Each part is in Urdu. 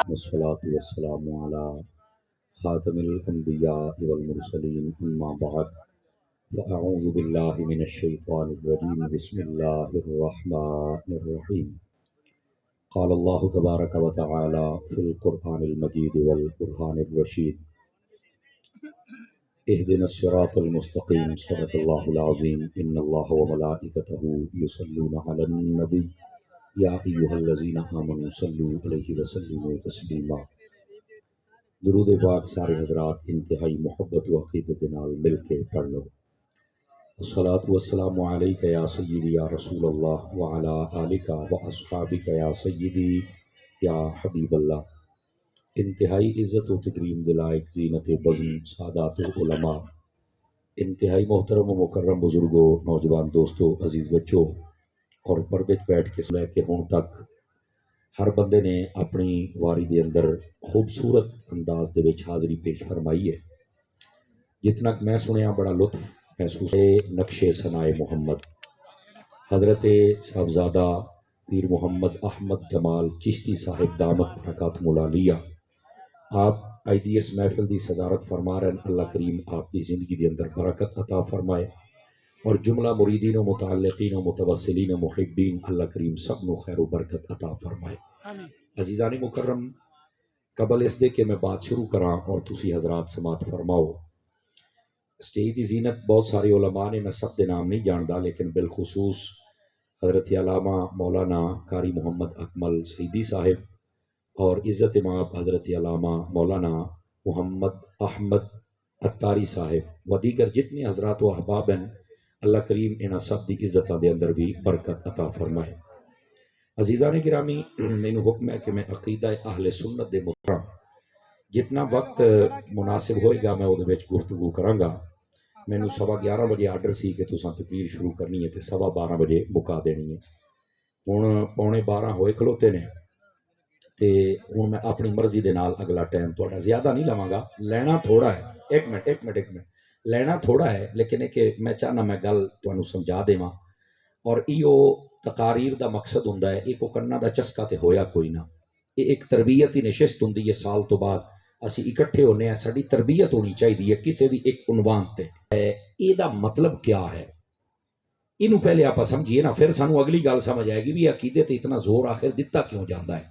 والصلاة والسلام على خاتم الأنبياء والمرسلين أما بعد فأعوذ بالله من الشيطان الرجيم بسم الله الرحمن الرحيم قال الله تبارك وتعالى في القرآن المجيد والقرآن الرشيد اهدنا الصراط المستقيم صدق الله العظيم إن الله وملائكته يصلون على النبي یا ایھا الذین آمنوا صلوا علیہ وسلموا تسلیما۔ درود پاک سارے حضرات انتہائی محبت و عقیدت نال مل کے پڑھ لو۔ الصلاۃ والسلام علیک یا سیدی یا رسول اللہ وعلی آلک و اصحابک یا سیدی یا حبیب اللہ۔ انتہائی عزت و تکریم دلائق زینت بزم سادات علماء، انتہائی محترم و مکرم بزرگوں، نوجوان دوستوں، عزیز بچوں اور پردے بیٹھ کے لے کے ہون تک ہر بندے نے اپنی واری دے اندر خوبصورت انداز دے وچ حاضری پیش فرمائی ہے۔ جتنا کہ میں سنیا بڑا لطف محسوس ہے۔ نقش ثنائے محمد حضرت صاحبزادہ پیر محمد احمد جمال چشتی صاحب دامت برکاتہم العالیہ، آپ آئی دی اس محفل دی صدارت فرما رہے ہیں۔ اللہ کریم آپ کی زندگی دے اندر برکت عطا فرمائے اور جملہ مریدین و متعلقین و متوسلین و محبین اللہ کریم سب نو خیر و برکت عطا فرمائے۔ عزیزان مکرم، قبل اس دے کہ میں بات شروع کراں اور تسی حضرات سماعت فرماؤ، سٹیج دی زینت بہت سارے علماء نے، میں سب دے نام نہیں جاندا، لیکن بالخصوص حضرت علامہ مولانا قاری محمد اکمل سیدی صاحب اور عزت امام حضرت علامہ مولانا محمد احمد عطاری صاحب و دیگر جتنے حضرات و احباب ہیں، اللہ کریم انہاں سب دی عزتاں دے اندر بھی برکت عطا فرمائے۔ عزیزان گرامی، مینوں حکم ہے کہ میں عقیدہ اہل سنت دے محترم جتنا وقت مناسب ہوئے گا میں وہ دے وچ گفتگو کراں گا۔ مینوں 11:15 بجے آرڈر سی کہ تساں تقریر شروع کرنی ہے تے 12:15 بجے مکا دینی ہے۔ ہن 11:15 ہوئے کھلوتے نے تے ہن میں اپنی مرضی دے نال اگلا ٹائم تہاڈا زیادہ نہیں لواں گا، لینا تھوڑا ہے۔ ایک منٹ لینا تھوڑا ہے، لیکن ہے کہ میں چاہنا میں گل تانوں سمجھا دیواں، اور ایو تقاریر دا مقصد ہوندا ہے، ایک کرنا دا چسکا تے ہویا کوئی نہ، یہ ایک تربیتی نشست ہوندی ہے۔ سال تو بعد اسی اکٹھے ہونے ہیں، ساری تربیت ہونی چاہیے کسی بھی ایک عنوان تے۔ اے دا مطلب کیا ہے اینو پہلے آپ سمجھیے نا، پھر سانو اگلی گل سمجھ آئے گی بھی عقیدے تے اتنا زور آخر دتا کیوں جاندا ہے۔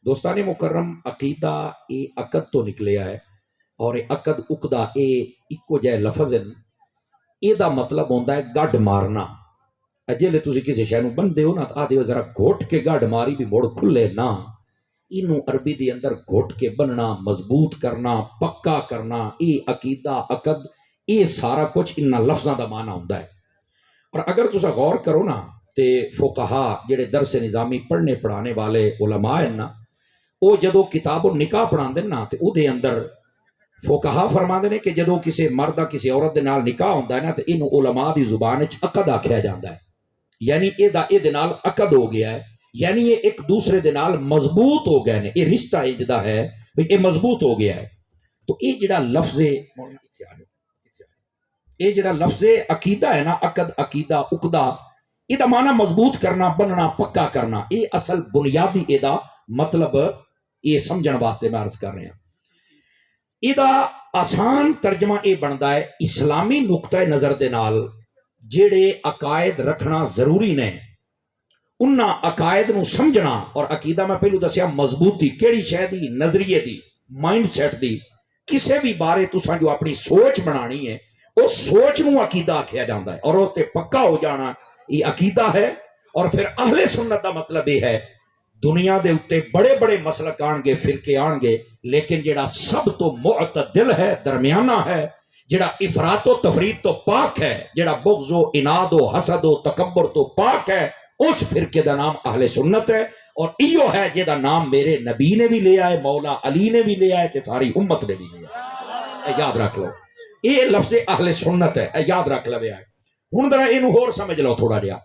دوستان مکرم، عقیدہ اے عقد تو نکلیا ہے، اور عقد اقدا اے اکو جائے لفظ ہیں۔ اے دا مطلب ہوندا ہے گڈ مارنا۔ اجلے تسی کسی شے نوں بندے ہو نا آ دیو ذرا گھٹ کے گڈ ماری بھی مڑ کھلے نا، اینو عربی دے اندر گھٹ کے بننا، مضبوط کرنا، پکا کرنا، اے عقیدہ عقد اے سارا کچھ انہاں لفظاں دا معنی ہوندا ہے۔ اور اگر تسا غور کرو نا تے فقہا جڑے درس نظامی پڑھنے پڑھانے والے علماء ہیں نا، او جدو کتاب النکاح پڑھاندے نا تے او دے اندر فقہا فرماندے نے کہ جدو کسی مرد دا کسی عورت دے نال نکاح ہوندا ہے نا تے اینو علماء دی زبان وچ عقد آکھیا جاندا ہے، یعنی اے دے نال عقد ہو گیا ہے، یعنی یہ ایک دوسرے دے نال مضبوط ہو گئے نے، اے رشتہ اجدا ہے بھئی اے مضبوط ہو گیا ہے۔ تو اے جڑا لفظ عقیدہ ہے نا، عقد عقیدہ عقدہ، اے دا معنی مضبوط کرنا، بننا، پکا کرنا، اے اصل بنیادی اے دا مطلب اے سمجھن واسطے میں عرض کر رہے ہیں۔ ایدہ آسان ترجمہ اے بندا ہے اسلامی نقطہ نظر دے نال جڑے عقائد رکھنا ضروری نے، انہاں عقائد نو سمجھنا، اور عقیدہ میں پہلو دسیا مضبوطی کیڑی شے دی، نظریے دی، مائنڈ سیٹ دی، کسے بھی بارے تساں جو اپنی سوچ بنانی ہے وہ سوچ نو عقیدہ آکھیا جاندا ہے، اور وہ تے پکا ہو جانا یہ عقیدہ ہے۔ اور پھر اہل سنت دا مطلب یہ ہے دنیا دے اتے بڑے بڑے مسلک آن گے، فرقے آن گے، لیکن جڑا سب تو معتدل ہے، درمیانہ ہے، جڑا افراط و تفرید تو پاک ہے، جڑا بغض و عناد و حسد و تکبر تو پاک ہے، اس فرقے دا نام اہل سنت ہے۔ اور ایو ہے جدا نام میرے نبی نے بھی لے آئے، مولا علی نے بھی لے آئے، تے ساری امت نے بھی لے آئے۔ یاد رکھ لو، یہ لفظ اہل سنت ہے، یاد رکھ لو۔ ہن ذرا اینو ہور سمجھ لو تھوڑا جہا۔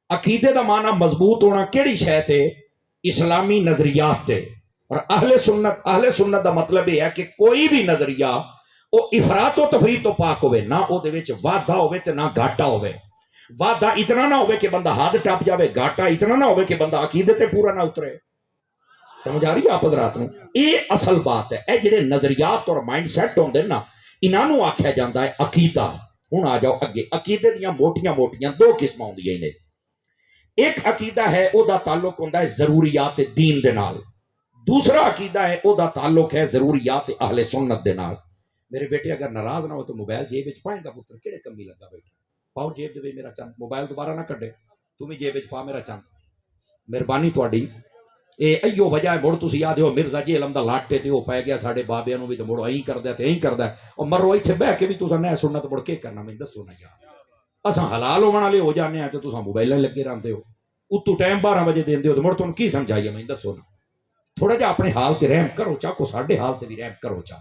عقیدے دا معنی مضبوط ہونا کیڑی شے تے؟ اسلامی نظریات تے۔ اور اہل سنت دا مطلب یہ ہے کہ کوئی بھی نظریہ وہ افراط و تفریط تو پاک ہوئے، نہ او دے وچ وعدہ ہوئے تے نہ گھاٹا ہوئے۔ وعدہ اتنا نہ ہوئے کہ بندہ حد ٹپ جاوے، گھاٹا اتنا نہ ہوئے کہ بندہ عقیدے تے پورا نہ اترے. سمجھ آ رہی ہے آپ حضرات نوں؟ یہ اصل بات ہے. اے جڑے نظریات اور مائنڈ سیٹ ہوندے نا انہاں نوں آکھیا جاندا ہے عقیدہ. ہن آ جاؤ اگے. عقیدے دیاں موٹیاں موٹیاں دو قسم ہوندیاں نے. ایک عقیدہ ہے او دا تعلق ہوندا ہے ضروریات دین دے نال. دوسرا عقیدہ ہے او دا تعلق ہے ضروریات اہل سنت دے نال. میرے بیٹے اگر ناراض نہ ہو تو موبائل جیب وچ پائیں گا پتر، کیڑے کمی لگا بیٹھا. پاؤ جیب دے میرا چند، موبائل دوبارہ نہ کڈے، تم ہی جیب وچ پا میرا چند، مہربانی تہاڈی. اے ایو وجہ ہے مڑ تسی آدھے ہو مرزا جی علم دا لاٹے تے او پے گیا ساڈے بابیاں نوں بھی تے مڑ ایں کردا تے ایں کردا. او مرو ایتھے بیٹھ کے بھی تساں نہ سنت مڑ کے کرنا مینوں دسو نا یار. اساں حلال ہون والے ہو جانے ہیں تے تساں موبائل لگے رہندے ہو. اتو ٹائم 12 بجے دیندے ہو تے مڑ تانوں کی سمجھائیے مینوں دسو نا. تھوڑا جہا اپنے حال تے رحم کرو چا، کو ساڈے حال تے بھی رحم کرو چا.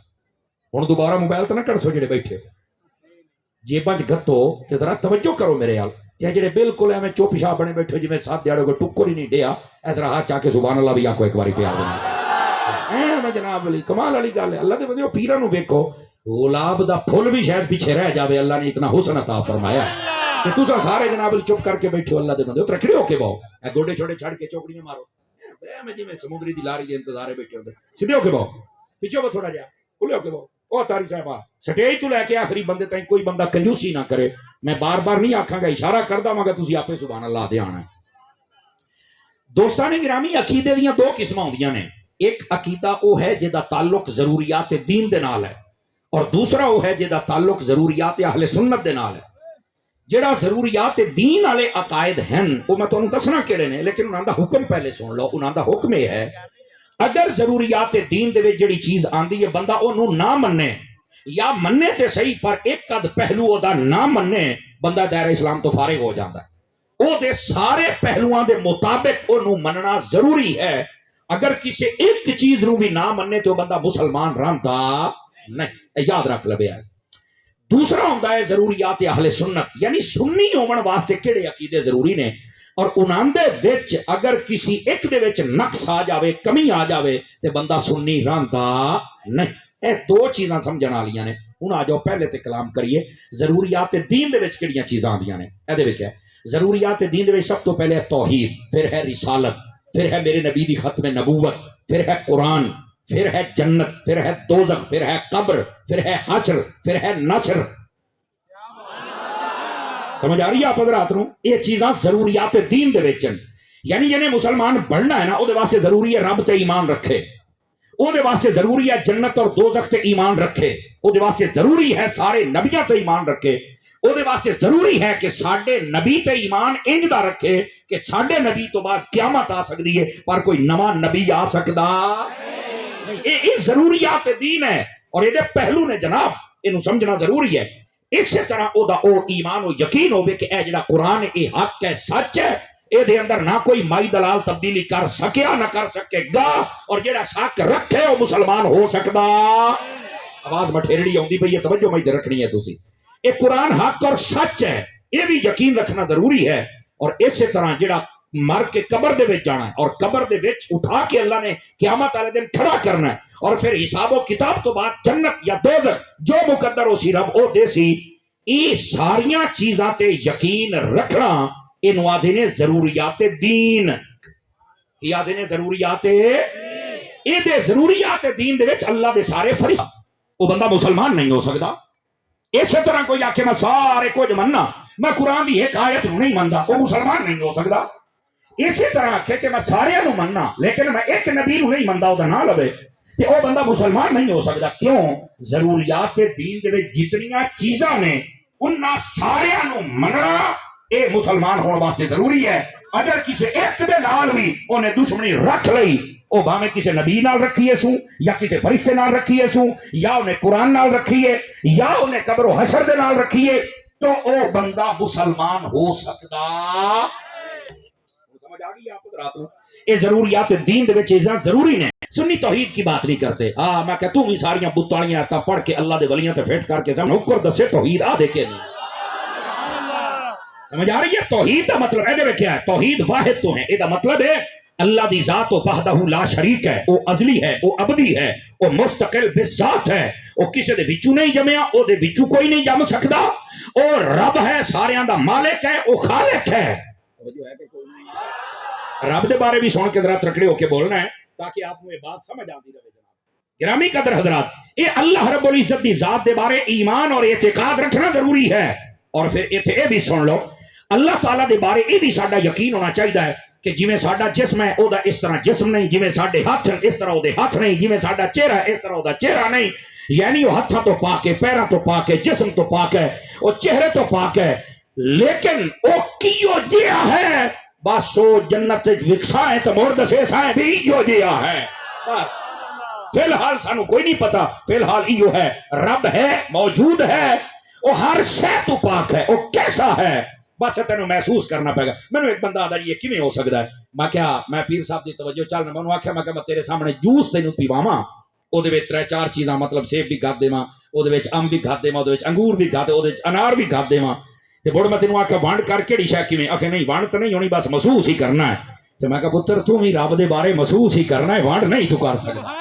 ہن دوبارہ موبائل تے نہ کڑسو جڑے بیٹھے جیباں چ گتو تے ذرا توجہ کرو میرے حال. جڑے بالکل ایویں چپ شاہ بنے بیٹھے جویں سات دیہڑے کو ٹکر ہی نہیں ڈیا، ادھر ہاتھ چا کے سبحان اللہ بھی آکھو ایک باری پیار دینا. جناب علی کمال والی گل ہے. اللہ دے بندے پیراں نوں ویکھو، گلاب دا پھول بھی شاید پیچھے رہ جاوے، اللہ نے اتنا حسن عطا فرمایا کہ تساں سارے جناب علی چپ کر کے بیٹھو. اللہ دے بندے ترکھڑے ہو کے بہو، گوڈے چھوڑے چھڑ کے چوکڑیاں مارو میں جی سمندری دی لاری دے انتظار بیٹھے ہوندے. سیدھے ہو کے بہو، پیچھے ہو تھوڑا جہا، کھلے ہو کے بہو. او تاری صاحبہ سٹیج تو لے کے آخری بندے تائیں کوئی بندہ کنجوسی نہ کرے. میں بار بار نہیں آکھاں گا، اشارہ کردا مگر تسی آپے سبحان اللہ دے آنا ہے. دوستان گرامی عقیدے دیاں دو قسماں ہوندیاں نے. ایک عقیدہ او ہے جدا تعلق ضروریات دین دے نال ہے، اور دوسرا او ہے جدا تعلق ضروریات اہل سنت دے نال ہے. جڑا ضروریات دین والے عقائد ہیں وہ میں تانوں دسنا کیڑے نے، لیکن انہاں دا حکم پہلے سن لو. انہاں دا حکم یہ ہے اگر ضروریات دین دے وچ جڑی چیز آندی ہے بندہ اونوں نہ مننے یا مننے تے صحیح پر ایک قد پہلو او دا نہ مننے، بندہ دائرہ اسلام تو فارغ ہو جاندا ہے. او دے سارے پہلوؤں دے مطابق اونوں مننا ضروری ہے. اگر کسی ایک چیز نو بھی نہ مننے تو بندہ مسلمان رہندا نہیں، یاد رکھ لو. دوسرا ہوندا ہے ضروریات اہل سنت، یعنی سنی ہون واسطے کیڑے عقیدے ضروری نے، اور انہاں دے وچ اگر کسی ایک دے وچ نقص آ جاوے، کمی آ جاوے تے بندہ سنی رہندا نہیں. اے دو چیزاں سمجھن والیاں نے. ہن آ جاؤ پہلے تے کلام کریے ضروریات دین دے وچ کیڑیاں چیزاں آندیاں نے. اے دے وچ ہے ضروریات دین دے وچ سب تو پہلے ہے توحید، پھر ہے رسالت، پھر ہے میرے نبی دی ختم نبوت، پھر ہے قرآن، پھر ہے جنت، پھر ہے دوزخ، پھر ہے قبر، پھر ہے حشر، پھر ہے نصر. سمجھ آ رہی ہے آپ حضرات نوں؟ یہ چیزاں ضروریات دین دے وچ ہیں. یعنی جنے مسلمان بننا ہے نا او دے واسطے ضروری ہے رب تے ایمان رکھے، او دے واسطے ضروری ہے جنت اور دوزخ تے ایمان رکھے، او دے واسطے ضروری ہے سارے نبیاں تے ایمان رکھے، او دے واسطے ضروری ہے کہ ساڈے نبی تے ایمان انج دا رکھے کہ ساڈے نبی تو بعد قیامت آ سکتی ہے پر کوئی نواں نبی آ سکدا نہیں. یہ ضروریات دین ہے اور یہ پہلو نے جناب، یہ سمجھنا ضروری ہے. اسی طرح او دا او ایمان و یقین ہوے کہ اے جڑا قرآن اے حق ہے، سچ ہے، اے دے اندر نہ کوئی مائی دلال تبدیلی کر سکیا نہ کر سکے گا، اور جڑا شک رکھے وہ مسلمان ہو سکدا. آواز مٹھیرڑی آندی پئی ہے، توجہ میں ادھر رکھنی ہے تسی. اے قرآن حق اور سچ ہے، یہ بھی یقین رکھنا ضروری ہے. اور اسی طرح جڑا مر کے قبر دے وچ جانا ہے اور قبر دے وچ اٹھا کے اللہ نے قیامت والے دن کھڑا کرنا ہے، اور پھر حساب و کتاب تو بعد جنت یا دوزخ جو مقدر ہو سی رب او دے سی. یہ ساریاں چیزاں تے یقین رکھنا اینو آدھے نے ضروریات دین. کی آدھے نے ضروریات اے دے ضروریات دین دے وچ اللہ دے سارے فرض، وہ بندہ مسلمان نہیں ہو سکتا. اسی طرح کوئی آکھے میں سارے کچھ مننا، میں قرآن دی ایک آیت نو نہیں مندا، وہ مسلمان نہیں ہو سکتا. اسی طرح آکھے کہ میں سارے نو مننا لیکن میں ایک نبی نو نہیں مندا، او دا نام لوے تے او بندہ مسلمان نہیں ہو سکتا. کیوں؟ ضروریات دین دے وچ جتنیاں چیزاں نے انہاں سارے نو مننا اے مسلمان ہونے واسطے ضروری ہے. اگر کسی ایک دے نال بھی انہیں دشمنی رکھ لئی، او بھاویں کسی نبی نال رکھیے سو یا کسی فرشتے نال رکھیے سو یا انہیں قرآن نال رکھیے یا انہیں قبر و حشر دے نال رکھیے، تو او بندہ مسلمان ہو سکتا. سمجھ آ گئی آپ حضرات کو؟ یہ ضروریات دین دے وچ چیزاں ضروری نے. سنی توحید کی بات نہیں کرتے. میں کہ تم ہی ساریاں بتالیاں آیتاں پڑھ کے اللہ دے ولیاں تے فٹ کر کے نوکر دسے توحید آ دے کے نہیں. سمجھ آ رہی ہے؟ توحید دا مطلب اے کیا ہے؟ توحید واحد تو ہے، اے دا مطلب ہے اللہ دی ذات و وحدہ لا شریک ہے، وہ ازلی ہے، وہ ابدی ہے، وہ مستقل بذات ہے، وہ کسی دے وچوں نہیں جمیا، وہ دے وچوں کوئی نہیں جم سکدا، اور رب ہے، سارے دا مالک ہے، وہ خالق ہے۔ رب دے بارے بھی سن کے ذرا تکڑے ہو کے بولنا ہے تاکہ آپ کو یہ بات سمجھ آتی رہے۔ گرامی قدر حضرات، یہ اللہ رب العزت دی ذات دے بارے ایمان اور اعتقاد رکھنا ضروری ہے۔ اور پھر یہ بھی سن لو، اللہ تعالیٰ دے بارے یہ بھی ساڈا یقین ہونا چاہیے کہ جویں ساڈا جسم ہے او دا اس طرح جسم نہیں، جویں ساڈے ہاتھ اس طرح او دے ہاتھ نہیں، جویں ساڈا چہرہ اس طرح او دا چہرہ نہیں، یعنی وہ ہاتھوں تو پاک ہے، پیروں تو پاک ہے، جسم تو پاک ہے، وہ چہرے تو پاک ہے، لیکن وہ کیوں جیا ہے بس وہ جنت وکسا ہے تو مڑ دسے سائیں بھی ایو جیا ہے، بس فی الحال سانو کوئی نہیں پتا، فی الحال ایو ہے، رب ہے، موجود ہے، وہ ہر شے تو پاک ہے، وہ کیسا ہے بس تینوں محسوس کرنا پائے گا۔ مینوں ایک بندہ آدھا یہ کیویں ہو سکتا ہے، میں کیا میں پیر صاحب دی توجہ چل میں انہوں آکھیا میں تیرے سامنے جوس تینوں پیواواں، او دے وچ 3-4 چیزاں مطلب سیب بھی گھات دیواں، او دے وچ ام بھی گھات دیواں، او دے وچ انگور بھی گھات دے، او دے وچ انار بھی گھات دیواں، تے بڑ میں تینوں آکھیا وانڈ کر کیڑی شے کیویں، آکھے نہیں وانڈ تے نہیں ہونی بس محسوس ہی کرنا ہے۔ تے میں کہا پتر تو ہی رب دے بارے محسوس ہی کرنا ہے، وانڈ نہیں تو کر سکدا۔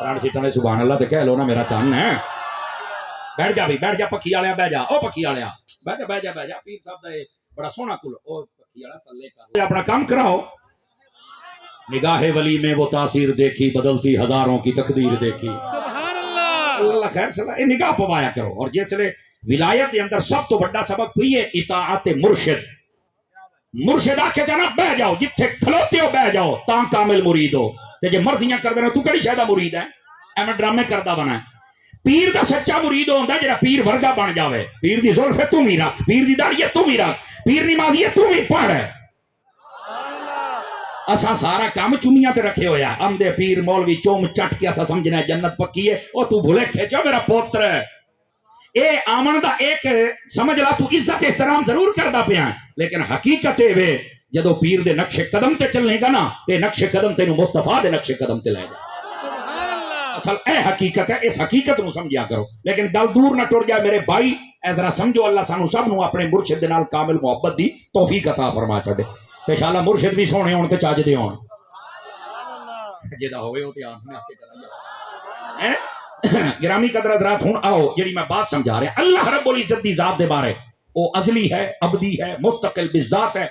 پران سیٹاں نے سبحان اللہ تے کہہ لو نا میرا چن ہے۔ بیٹھ جا بھی بیٹھ جا، پکی والیا بیٹھ جا، او پکی والیا بیٹھ جا پیر صاحب دا بڑا سونا کل او پکی والا تلے کر اپنا کام کراؤ۔ نگاہ ولی میں وہ تاثیر دیکھی، بدلتی ہزاروں کی تقدیر دیکھی، سبحان اللہ، اللہ خیر صلاح، یہ نگاہ پوایا کرو۔ اور جس لئے ولایت کے اندر سب تو بڑا سبق ہوئی ہے اطاعت مرشد۔ مرشد آکھے جانا بہ جاؤ، جتھے کھلوتے ہو بہ جاؤ، تاں کامل مرید ہو، تے جے مرضیاں کر دینا تو کڑی شاید مرید ہے، ایمن ڈرامے کردہ بنا ہے۔ پیر دا سچا مرید ہوندا جڑا پیر ورگا بن جاوے، پیر دی زلف تم ہی رکھ، پیر دی داڑھی تم ہی رکھ، پیر نمازی تم ہی پڑھ۔ اسا سارا کام چومیاں تے رکھے ہویا، ہم دے پیر مولوی چوم چٹ کے اسا سمجھنا ہے جنت پکی ہے، او تو بھولے کھیچو میرا پوتر ہے۔ اے آمن دا ایک سمجھ لا تو عزت احترام ضرور کردا پیا ہے، لیکن حقیقت اے وے جدو پیر دے نقش قدم تے چلنے گا نا تے نقش قدم تینوں مصطفیٰ دے نقش قدم تے لے جا۔ اصل اے حقیقت ہے، اس حقیقت نو سمجھیا کرو، لیکن گل دور نہ ٹر جائے میرے بھائی، اے ذرا سمجھو اللہ سانو سب نو اپنے مرشد دے نال کامل محبت دی توفیق عطا فرما چھڈے، تے انشاءاللہ مرشد بھی سونے ہون تے چاج دے ہون، جیدا ہوئے ہو تے آن میں آکے چلا جائے۔ گرامی قدر حضرات ہن آؤ جڑی میں بات سمجھا رہا اللہ رب العزت دی ذات دے بارے، او ازلی ہے، ابدی ہے، مستقل بذات ہے،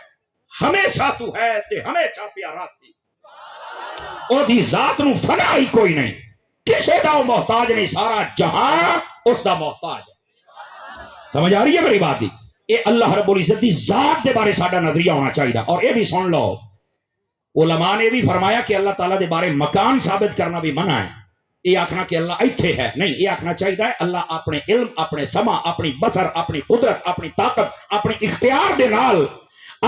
ہمیشہ تو ہے تے ہمیشہ پیارا سی، او دی ذات نو فنا ہی کوئی نہیں، کسے دا وہ محتاج نہیں، سارا جہاں اس دا محتاج ہے۔ سمجھ آ رہی ہے میری بات دی؟ اے اللہ رب العزت دی ذات دے بارے ساڈا نظریہ ہونا چاہیے۔ اور اے بھی سن لو، علماء نے بھی فرمایا کہ اللہ تعالیٰ دے بارے مکان ثابت کرنا بھی منع ہے، یہ آکھنا کہ اللہ ایتھے ہے نہیں، یہ آکھنا چاہیے اللہ اپنے علم، اپنے سمع، اپنی بصر، اپنی قدرت، اپنی طاقت، اپنی اختیار دے نال،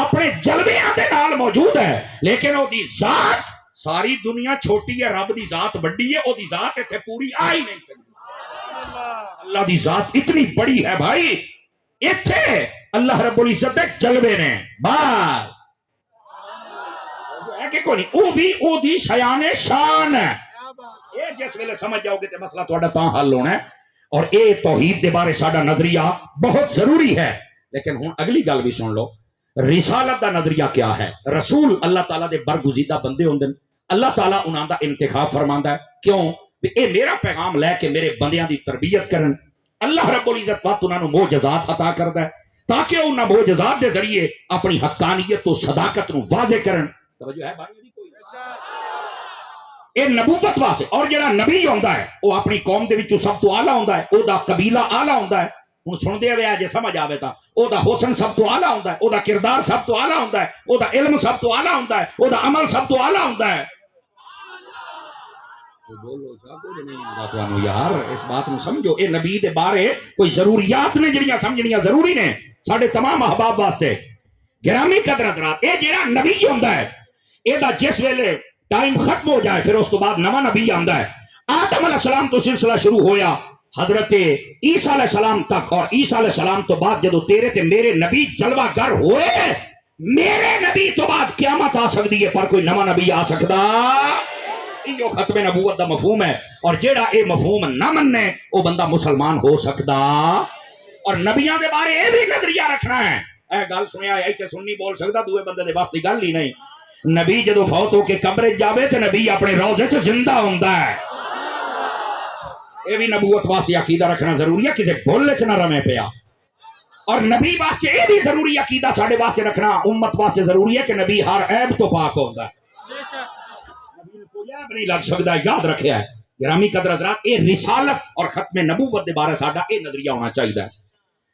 اپنے جلویاں دے نال موجود ہے، لیکن وہ دی ذات ساری دنیا چھوٹی ہے، رب دی ذات بڑی ہے، وہ دی ذات ایتھے پوری آ ہی نہیں سکتی۔ اللہ دی ذات اتنی بڑی ہے بھائی، ایتھے اللہ رب العزت دے جلوے نے بس ہے کہ کوئی نہیں، وہ بھی وہ دی شیان شان ہے۔ یہ جس ویلے سمجھ جاؤ گے تے مسئلہ تہاڈا تاں حل ہونا ہے۔ اور اے توحید دے بارے ساڈا نظریہ بہت ضروری ہے، لیکن ہن اگلی گل بھی سن لو، رسالت دا نظریہ کیا ہے؟ رسول اللہ تعالیٰ دے برگزیدہ بندے ہوندے، اللہ تعالیٰ انہاں دا انتخاب فرماندا ہے، کیوں کہ اے میرا پیغام لے کے میرے بندیاں دی تربیت کرن۔ اللہ رب العزت وقت انہاں نو معجزات عطا کردا ہے تاکہ انہاں معجزات دے ذریعے اپنی حقانیت و صداقت نو واضح کرن۔ توجہ ہے بھائی؟ اے نبوت واسطے، اور جڑا نبی ہوندا ہے وہ اپنی قوم دے وچوں سب تو اعلیٰ ہوندا ہے، او دا قبیلہ اعلیٰ ہوندا ہے۔ ہن سن دے وے جے سمجھ آوے تا او دا حسن سب تو اعلیٰ ہوندا ہے، او دا کردار سب تو اعلیٰ ہوندا ہے، او دا علم سب تو اعلیٰ ہوندا ہے، او دا عمل سب تو اعلیٰ ہوندا ہے۔ بولو سب نہیں ہوندا تانوں یار، اس بات نو سمجھو، اے نبی دے بارے کوئی ضروریات نے جڑیاں سمجھنیاں ضروری نے ساڈے تمام احباب واسطے۔ گرامی قدر حضرات، اے جڑا نبی ہوندا ہے اے دا جس ویلے ٹائم ختم ہو جائے پھر اس تو بعد نواں نبی آندا ہے۔ آدم علیہ السلام تو سلسلہ شروع ہویا حضرت عیسیٰ علیہ السلام تک، اور عیسیٰ علیہ السلام تو بعد جدو تیرے تے میرے نبی جلوہ گر ہوئے، میرے نبی تو بعد قیامت آ سکتی ہے، پر کوئی نواں نبی آ سکتا؟ یہ ختم نبوت دا مفہوم ہے، اور جیڑا اے مفہوم نہ مننے وہ بندہ مسلمان ہو سکتا؟ اور نبیاں دے بارے اے بھی نظریہ رکھنا ہے۔ اے گل سنیا اے تے سننی بول سکتا، دوے بندے دے بس دی گل ہی نہیں۔ نبی جدو فوت ہو کے قبر جاوے تو نبی اپنے روزے چ زندہ ہوندا ہے. یہ بھی نبوت واسطے عقیدہ رکھنا ضروری ہے، کسی بھول چ نہ رمے پیا. اور نبی واسطے یہ بھی ضروری عقیدہ ساڈے واسطے رکھنا امت واسطے ضروری ہے کہ نبی ہر عیب تو پاک ہوندا ہے. نبی نوں کوئی عیب نہیں لگ سکتا. یاد رکھیا ہے گرامی قدر حضرات، یہ رسالت اور ختم نبوت دے بارے ساڈا یہ نظریہ ہونا چاہیے.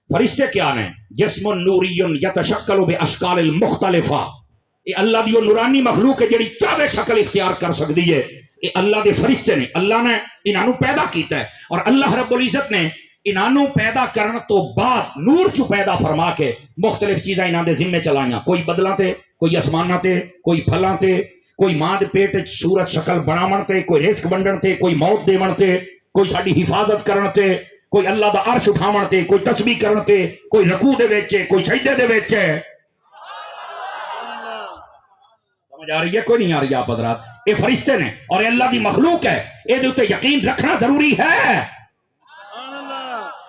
فرشتے کیا نے؟ جسم نوری یتشکل باشکال المختلفہ. یہ اللہ دی نورانی مخلوق ہے جڑی چاہے شکل اختیار کر سکتی ہے. یہ اللہ دے فرشتے نے، اللہ نے انہاں پیدا کیتا ہے. اور اللہ رب العزت نے انہاں پیدا کرن تو بعد نور چ پیدا فرما کے مختلف چیزاں انہاں دے ذمے چلائیاں. کوئی بدلاں تے، کوئی آسماناں تے، کوئی پھلاں تے، کوئی ماں دے پیٹ وچ صورت شکل بناون تے، کوئی رزق ونڈن تے، کوئی موت دیون تے، کوئی ساڈی حفاظت کرن تے، کوئی اللہ دا عرش اٹھاون تے، کوئی تسبیح کرن تے، کوئی رکوع دے وچ، کوئی سجدے دے وچ. سمجھ آ رہی ہے کوئی نہیں آ رہی آپ حضرات؟ یہ فرشتے نے اور یہ اللہ دی مخلوق ہے. یہ دے اوتے یقین رکھنا ضروری ہے.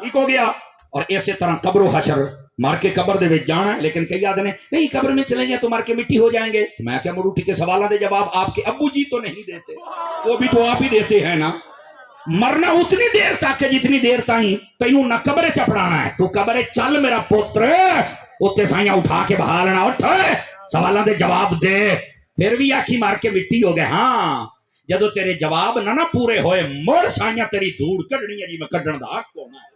ٹھیک ہو گیا. اور اسی طرح قبر و حشر، مار کے قبر دے وچ جانا ہے. لیکن کئی آدھے نہیں قبر میں چلیں گے تو مار کے مٹی ہو جائیں گے. میں کیا مروٹی کے سوالوں دے جواب آپ کے ابو جی تو نہیں دیتے، وہ بھی تو آپ ہی دیتے ہیں نا. مرنا اتنی دیر تک جتنی دیر تائیں تینوں نہ قبر چپڑانا ہے. تو قبر چل میرا پتر، اتنے سائیاں اٹھا کے بہا لینا. اٹھ سوالوں دے جواب دے. پھر بھی آکھی مار کے مٹی ہو گئے. ہاں جدو تیرے جواب نہ پورے ہوئے مڑ سائیاں تیری دھوڑ کڈنی ہے جی میں کڈن دا حق ہونا ہے.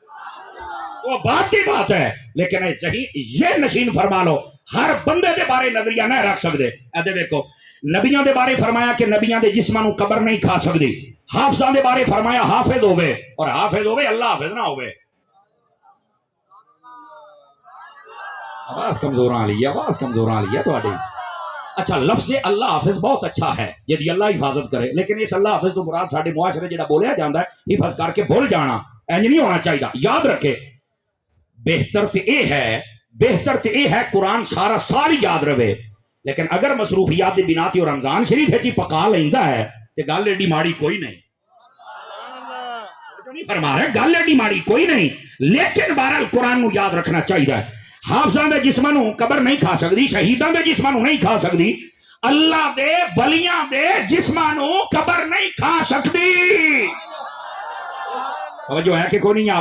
وہ بات کی بات ہے. لیکن یہ نشین فرما لو ہر بندے دے بارے نظریہ نہ رکھ سکتے. ادھر دیکھو نبیاں دے بارے فرمایا کہ نبیاں دے جسماں نوں قبر نہیں کھا سکتی. حافظاں دے بارے فرمایا حافظ ہوئے، اور حافظ ہوئے اللہ حافظ نہ ہوئے. آواز کمزور آ رہی ہے، آواز کمزور آ رہی ہے تھوڑی. اچھا لفظ اللہ حافظ بہت اچھا ہے جدی اللہ حفاظت کرے. لیکن اس اللہ حافظ تو مراد ساڈے معاشرے جڑا بولیا جاندا ہے حفظ کر کے بھول جانا، انج نہیں ہونا چاہیے. یاد رکھے بہتر تے اے ہے، بہتر تے اے ہے قرآن سارا سال یاد رہے. لیکن اگر مصروفیات دی بنا تے اور رمضان شریف وچ پکا لیندا ہے تے گل ایڈی ماڑی کوئی نہیں. فرما رہے گل ایڈی ماڑی کوئی نہیں. لیکن بہرحال قرآن نو یاد رکھنا چاہیے. حافظاں دے جسماں نوں قبر نہیں کھا سکتی، شہیداں دے جسماں نوں نہیں کھا سکتی، اللہ دے ولیاں دے جسماں نوں قبر نہیں کھا سکتی. توجہ ہے کہ کوئی نہیں آپ